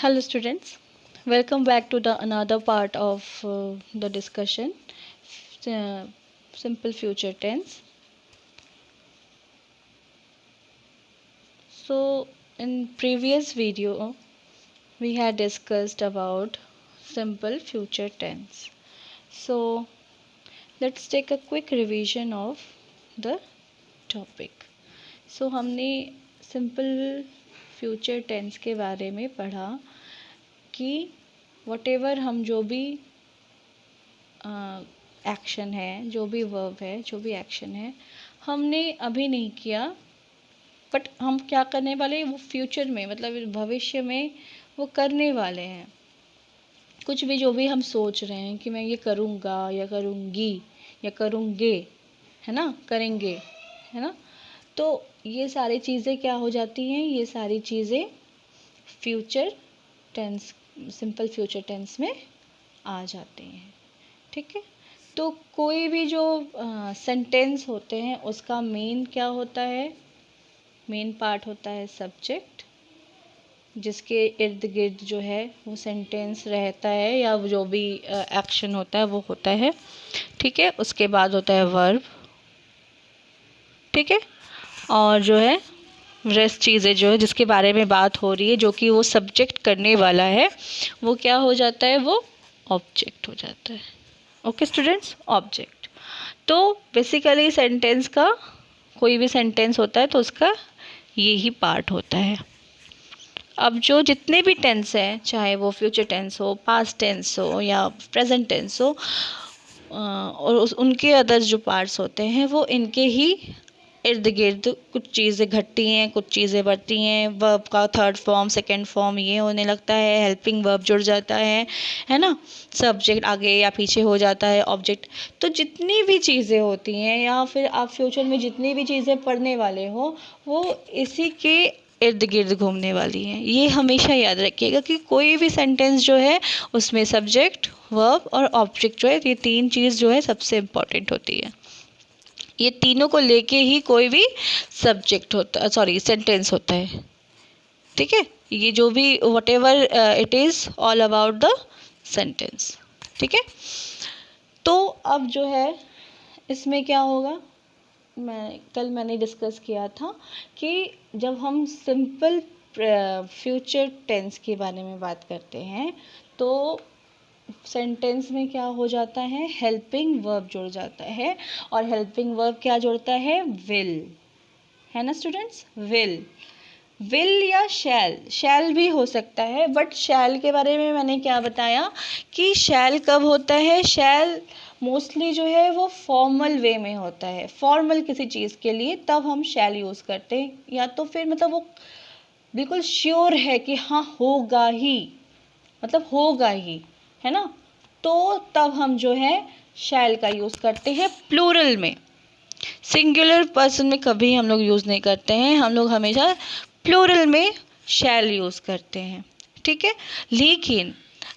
Hello students, welcome back to the another part of the discussion, uh, simple future tense. So in previous video we had discussed about simple future tense. So let's take a quick revision of the topic. So हमने simple future tense के बारे में पढ़ा कि whatever हम जो भी action है, जो भी वर्ब है, जो भी एक्शन है, हमने अभी नहीं किया, बट हम क्या करने वाले हैं वो फ्यूचर में, मतलब भविष्य में वो करने वाले हैं। कुछ भी जो भी हम सोच रहे हैं कि मैं ये करूँगा या करूँगी या करूँगे, है ना, करेंगे, है ना, तो ये सारी चीज़ें क्या हो जाती हैं, ये सारी चीज़ें future tense, simple future tense में आ जाते हैं। ठीक है, तो कोई भी जो सेंटेंस होते हैं उसका मेन क्या होता है, मेन पार्ट होता है सब्जेक्ट, जिसके इर्द गिर्द जो है वो सेंटेंस रहता है या जो भी एक्शन होता है वो होता है। ठीक है, उसके बाद होता है वर्ब। ठीक है, और जो है रेस्ट चीज़ें जो है जिसके बारे में बात हो रही है, जो कि वो सब्जेक्ट करने वाला है, वो क्या हो जाता है, वो ऑब्जेक्ट हो जाता है। Okay students, object. तो बेसिकली सेंटेंस का, कोई भी सेंटेंस होता है तो उसका यही पार्ट होता है। अब जो जितने भी टेंस हैं, चाहे वो फ्यूचर टेंस हो, पास्ट टेंस हो या प्रेजेंट टेंस हो, और उनके अदर जो पार्ट्स होते हैं वो इनके ही इर्द गिर्द कुछ चीज़ें घटती हैं, कुछ चीज़ें बढ़ती हैं। वर्ब का थर्ड फॉर्म, सेकंड फॉर्म ये होने लगता है, हेल्पिंग वर्ब जुड़ जाता है ना, सब्जेक्ट आगे या पीछे हो जाता है, ऑब्जेक्ट। तो जितनी भी चीज़ें होती हैं या फिर आप फ्यूचर में जितनी भी चीज़ें पढ़ने वाले हो, वो इसी के इर्द गिर्द घूमने वाली हैं। ये हमेशा याद रखिएगा कि कोई भी सेंटेंस जो है उसमें सब्जेक्ट, वर्ब और ऑब्जेक्ट जो है, ये तीन चीज़ जो है सबसे इम्पॉर्टेंट होती है। ये तीनों को लेके ही कोई भी सब्जेक्ट होता, सॉरी सेंटेंस होता है। ठीक है, ये जो भी what ever it is all about the sentence. ठीक है, तो अब जो है इसमें क्या होगा, मैंने डिस्कस किया था कि जब हम सिंपल फ्यूचर टेंस के बारे में बात करते हैं तो सेंटेंस में क्या हो जाता है, हेल्पिंग वर्ब जुड़ जाता है। और हेल्पिंग वर्ब क्या जुड़ता है, विल, है ना स्टूडेंट्स, विल। विल या शैल भी हो सकता है, बट शैल के बारे में मैंने क्या बताया कि शैल कब होता है, शैल मोस्टली जो है वो फॉर्मल वे में होता है, फॉर्मल किसी चीज़ के लिए तब हम शैल यूज़ करते हैं, या तो फिर मतलब वो बिल्कुल श्योर है कि हाँ होगा ही, मतलब होगा ही, है ना, तो तब हम जो है शैल का यूज़ करते हैं प्लूरल में। सिंगुलर पर्सन में कभी हम लोग यूज़ नहीं करते हैं, हम लोग हमेशा प्लूरल में शैल यूज़ करते हैं। ठीक है, लेकिन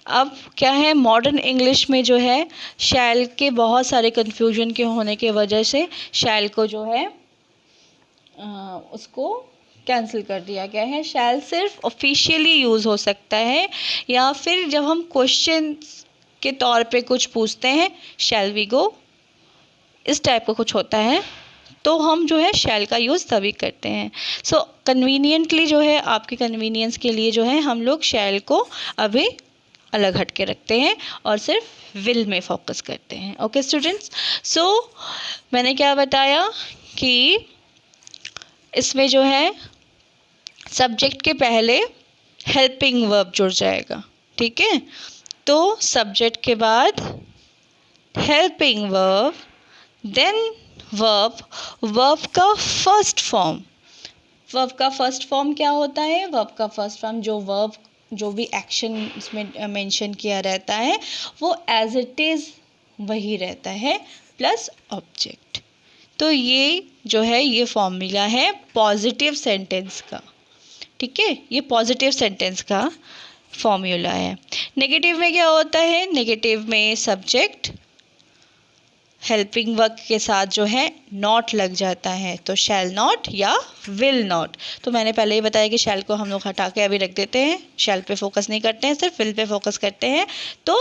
अब क्या है, मॉडर्न इंग्लिश में जो है शैल के बहुत सारे कन्फ्यूजन के होने के वजह से शैल को जो है उसको कैंसिल कर दिया गया है। शैल सिर्फ ऑफिशियली यूज़ हो सकता है, या फिर जब हम क्वेश्चन के तौर पे कुछ पूछते हैं, शैल वी गो, इस टाइप का कुछ होता है, तो हम जो है शैल का यूज़ तभी करते हैं। सो कन्वीनियंटली जो है, आपके कन्वीनियंस के लिए जो है हम लोग शैल को अभी अलग हट के रखते हैं और सिर्फ विल में फोकस करते हैं। ओके स्टूडेंट्स, सो मैंने क्या बताया कि इसमें जो है सब्जेक्ट के पहले हेल्पिंग वर्ब जुड़ जाएगा। ठीक है, तो सब्जेक्ट के बाद helping verb, then verb, verb का फर्स्ट फॉर्म। वर्ब का फर्स्ट फॉर्म क्या होता है, वर्ब का फर्स्ट फॉर्म जो वर्ब, जो भी एक्शन इसमें मेंशन किया रहता है वो एज इट इज़ वही रहता है, प्लस ऑब्जेक्ट। तो ये जो है ये फॉर्मूला है पॉजिटिव सेंटेंस का। ठीक है, ये पॉजिटिव सेंटेंस का फॉर्मूला है। नेगेटिव में क्या होता है, नेगेटिव में सब्जेक्ट, हेल्पिंग वर्क के साथ जो है नॉट लग जाता है, तो शैल नॉट या विल नॉट। तो मैंने पहले ही बताया कि शैल को हम लोग हटा के अभी रख देते हैं, शैल पे फोकस नहीं करते हैं, सिर्फ विल पे फोकस करते हैं। तो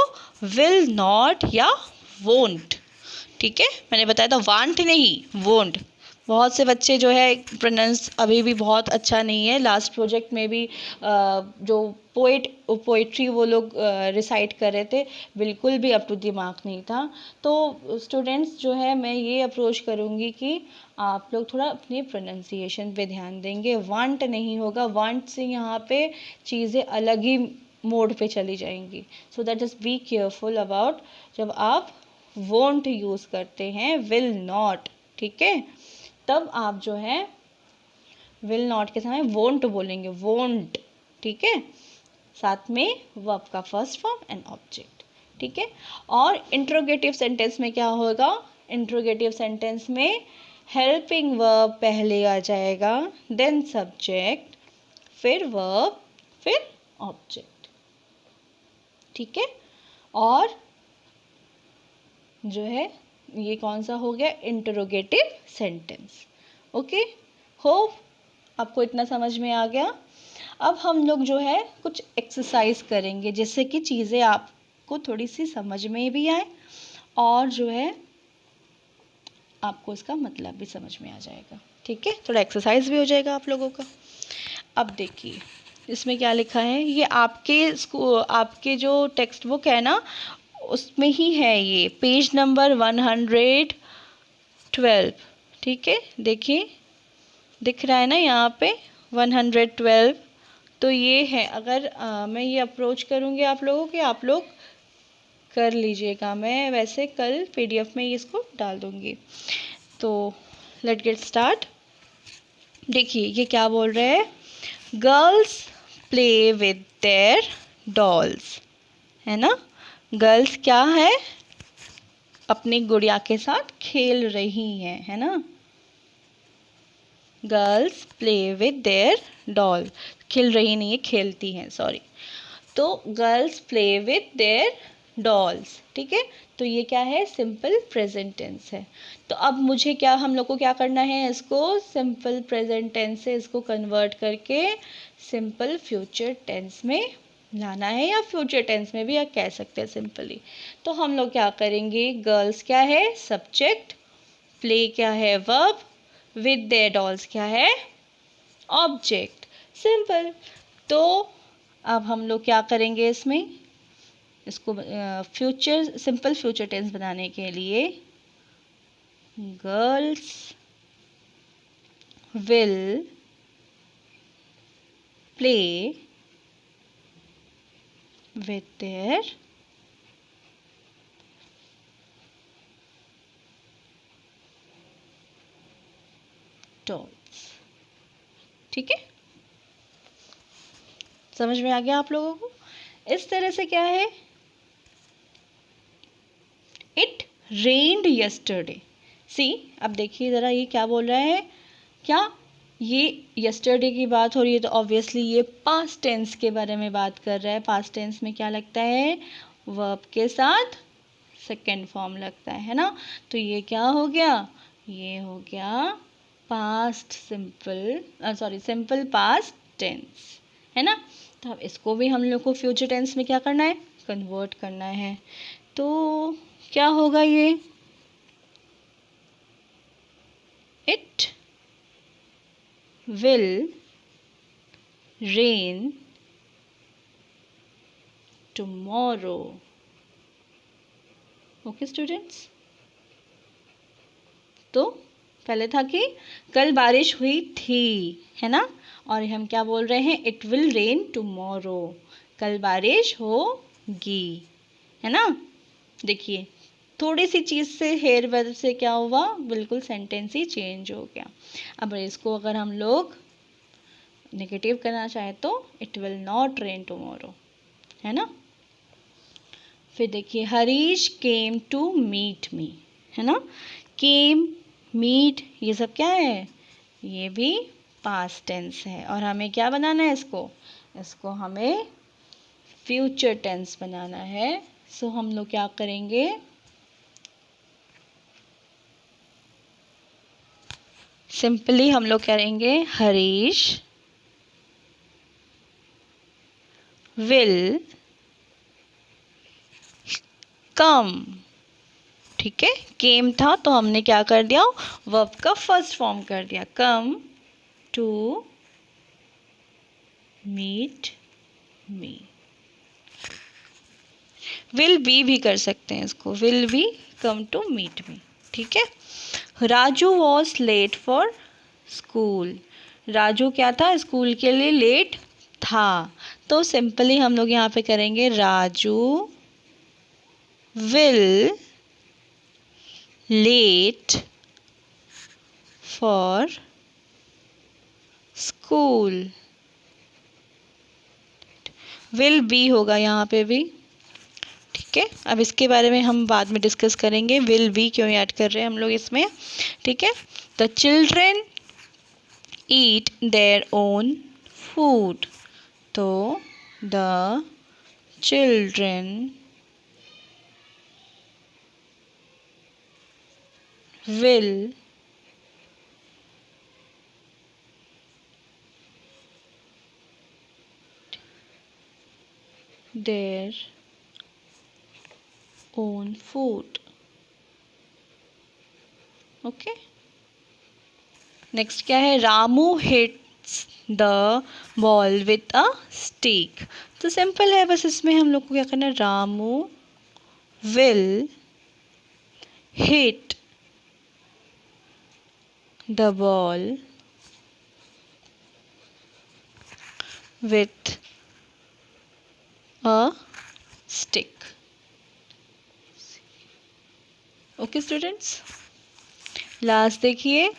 विल नॉट या वोंट, ठीक है। मैंने बताया था वांट नहीं, वोंट। बहुत से बच्चे जो है प्रोनाउंस अभी भी बहुत अच्छा नहीं है। लास्ट प्रोजेक्ट में भी जो पोइट्री वो लोग रिसाइट कर रहे थे, बिल्कुल भी अप टू दिमाग नहीं था। तो स्टूडेंट्स जो है मैं ये अप्रोच करूँगी कि आप लोग थोड़ा अपने प्रोनाउंसिएशन पे ध्यान देंगे। वांट नहीं होगा, वांट से यहाँ पे चीज़ें अलग ही मोड पे चली जाएंगी। So that just be careful about जब आप वोंट यूज़ करते हैं विल नॉट, ठीक है। तब आप जो है विल नॉट के समय वोंट बोलेंगे, वोंट, ठीक है। साथ में वर्ब का फर्स्ट फॉर्म एंड ऑब्जेक्ट, ठीक है। और इंट्रोगेटिव सेंटेंस में क्या होगा, इंट्रोगेटिव सेंटेंस में हेल्पिंग वर्ब पहले आ जाएगा, देन सब्जेक्ट, फिर वर्ब, फिर ऑब्जेक्ट, ठीक है। और जो है ये कौन सा हो गया, इंटरोगेटिव सेंटेंस। ओके, होप आपको इतना समझ में आ गया। अब हम लोग जो है कुछ एक्सरसाइज करेंगे जिससे कि चीज़ें आपको थोड़ी सी समझ में भी आए और जो है आपको इसका मतलब भी समझ में आ जाएगा, ठीक है। थोड़ा एक्सरसाइज भी हो जाएगा आप लोगों का। अब देखिए इसमें क्या लिखा है, ये आपके जो टेक्स्ट बुक है ना उसमें ही है, ये पेज नंबर 112, ठीक है। देखिए दिख रहा है ना यहाँ पे 112। तो ये है, अगर मैं ये अप्रोच करूँगी आप लोगों के, आप लोग कर लीजिएगा। मैं वैसे कल PDF में इसको डाल दूँगी। तो लेट गेट स्टार्ट। देखिए ये क्या बोल रहे हैं, girls play with their dolls, है ना। गर्ल्स क्या है, अपनी गुड़िया के साथ खेल रही हैं, है ना। Girls play with their doll, खेल रही नहीं है, खेलती हैं, सॉरी। तो girls play with their dolls, ठीक है। तो ये क्या है, सिंपल प्रेजेंट टेंस है। तो अब मुझे क्या, हम लोग को क्या करना है, इसको सिंपल प्रेजेंट टेंस से इसको कन्वर्ट करके सिंपल फ्यूचर टेंस में लाना है, या फ्यूचर टेंस में भी आप कह सकते हैं सिंपली। तो हम लोग क्या करेंगे, गर्ल्स क्या है सब्जेक्ट, प्ले क्या है वर्ब, विद देयर डॉल्स क्या है ऑब्जेक्ट, सिंपल। तो अब हम लोग क्या करेंगे इसमें, इसको फ्यूचर सिंपल फ्यूचर टेंस बनाने के लिए girls will play with their dolls, ठीक है। समझ में आ गया आप लोगों को। इस तरह से क्या है, इट रेन्ड यस्टरडे, सी। अब देखिए ज़रा ये क्या बोल रहा है, क्या ये यस्टरडे की बात हो रही है, तो ऑब्वियसली ये पास्ट टेंस के बारे में बात कर रहा है। पास्ट टेंस में क्या लगता है, वर्ब के साथ सेकेंड फॉर्म लगता है ना। तो ये क्या हो गया, ये हो गया past simple, sorry simple past tense, है ना। तो अब इसको भी हम लोग को फ्यूचर टेंस में क्या करना है, कन्वर्ट करना है। तो क्या होगा ये, it will rain tomorrow. Okay students, तो पहले था कि कल बारिश हुई थी, है ना। और हम क्या बोल रहे हैं, इट विल रेन टुमारो, कल बारिश होगी, है ना। देखिए थोड़ी सी चीज़ से हेर फेर से क्या हुआ, बिल्कुल सेंटेंस ही चेंज हो गया। अब इसको अगर हम लोग नेगेटिव करना चाहे तो it will not rain tomorrow, है ना। फिर देखिए Harish came to meet me, है ना। केम, मीट, ये सब क्या है, ये भी पास्ट टेंस है। और हमें क्या बनाना है इसको, इसको हमें फ्यूचर टेंस बनाना है। सो हम लोग क्या करेंगे, सिंपली हम लोग करेंगे हरीश विल कम। ठीक है, केम था तो हमने क्या कर दिया, वर्ब का फर्स्ट फॉर्म कर दिया, come to meet me. Will be भी कर सकते हैं इसको, will be come to meet me. ठीक है, Raju was late for school. Raju क्या था, स्कूल के लिए लेट था। तो सिंपली हम लोग यहाँ पे करेंगे Raju will let for school. Will be होगा यहाँ पे भी। ठीक है, अब इसके बारे में हम बाद में डिस्कस करेंगे, विल बी क्यों ऐड कर रहे हैं हम लोग इसमें। ठीक है, the children eat their own food. तो the children will their own food. Okay, next क्या है, Ramu hits the ball with a stick. तो सिंपल है, बस इसमें हम लोग को क्या करना है, Ramu will hit the ball with a stick. Okay students, last देखिए,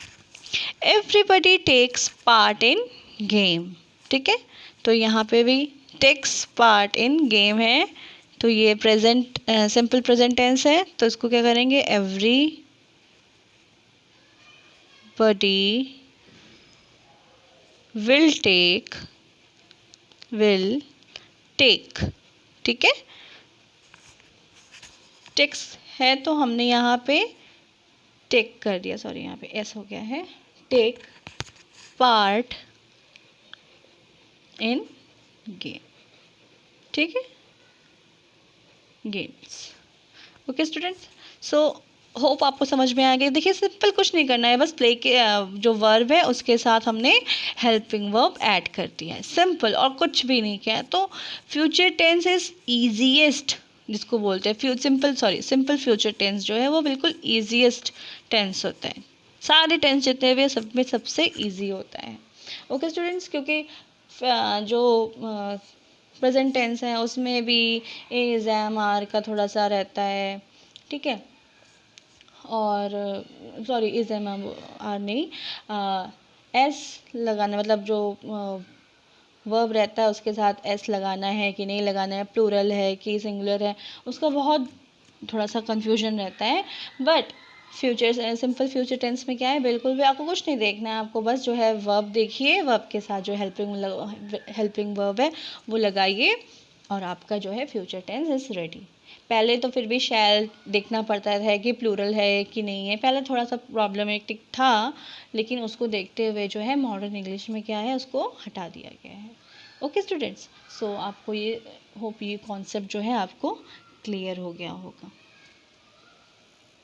everybody takes part in game. ठीक है, तो यहाँ पे भी टेक्स पार्ट इन गेम है, तो ये प्रेजेंट सिंपल प्रेजेंट टेंस है, तो इसको क्या करेंगे, एवरीबडी विल टेक। ठीक है, टेक्स है तो हमने यहाँ पे टेक कर दिया, सॉरी यहाँ पे एस हो गया है, टेक पार्ट इन गेम। ठीक है, games. Okay students, so hope आपको समझ में आ गया। देखिए सिंपल कुछ नहीं करना है, बस प्ले के जो वर्ब है उसके साथ हमने हेल्पिंग वर्ब ऐड कर दिया है, सिंपल, और कुछ भी नहीं किया है। तो फ्यूचर टेंस इज ईजीएस्ट जिसको बोलते हैं सिंपल फ्यूचर टेंस जो है वो बिल्कुल ईजीएस्ट टेंस होता है, सारे टेंस जितने भी सब में सबसे ईजी होता है। ओके स्टूडेंट्स, क्योंकि जो प्रेजेंट टेंस है उसमें भी इज एम आर का थोड़ा सा रहता है। ठीक है, और सॉरी इज एम आर नहीं, एस लगाना, मतलब जो वर्ब रहता है उसके साथ एस लगाना है कि नहीं लगाना है, प्लूरल है कि सिंगुलर है, उसका बहुत थोड़ा सा कंफ्यूजन रहता है। बट सिंपल फ्यूचर टेंस में क्या है, बिल्कुल भी आपको कुछ नहीं देखना है, आपको बस जो है वर्ब देखिए, वर्ब के साथ जो हेल्पिंग वर्ब है वो लगाइए और आपका जो है फ्यूचर टेंस इज़ रेडी। पहले तो फिर भी शैल देखना पड़ता है कि प्लूरल है कि नहीं है, पहले थोड़ा सा प्रॉब्लमेटिक था, लेकिन उसको देखते हुए जो है मॉडर्न इंग्लिश में क्या है उसको हटा दिया गया है। ओके स्टूडेंट्स, सो आपको ये होप ये कॉन्सेप्ट जो है आपको क्लियर हो गया होगा।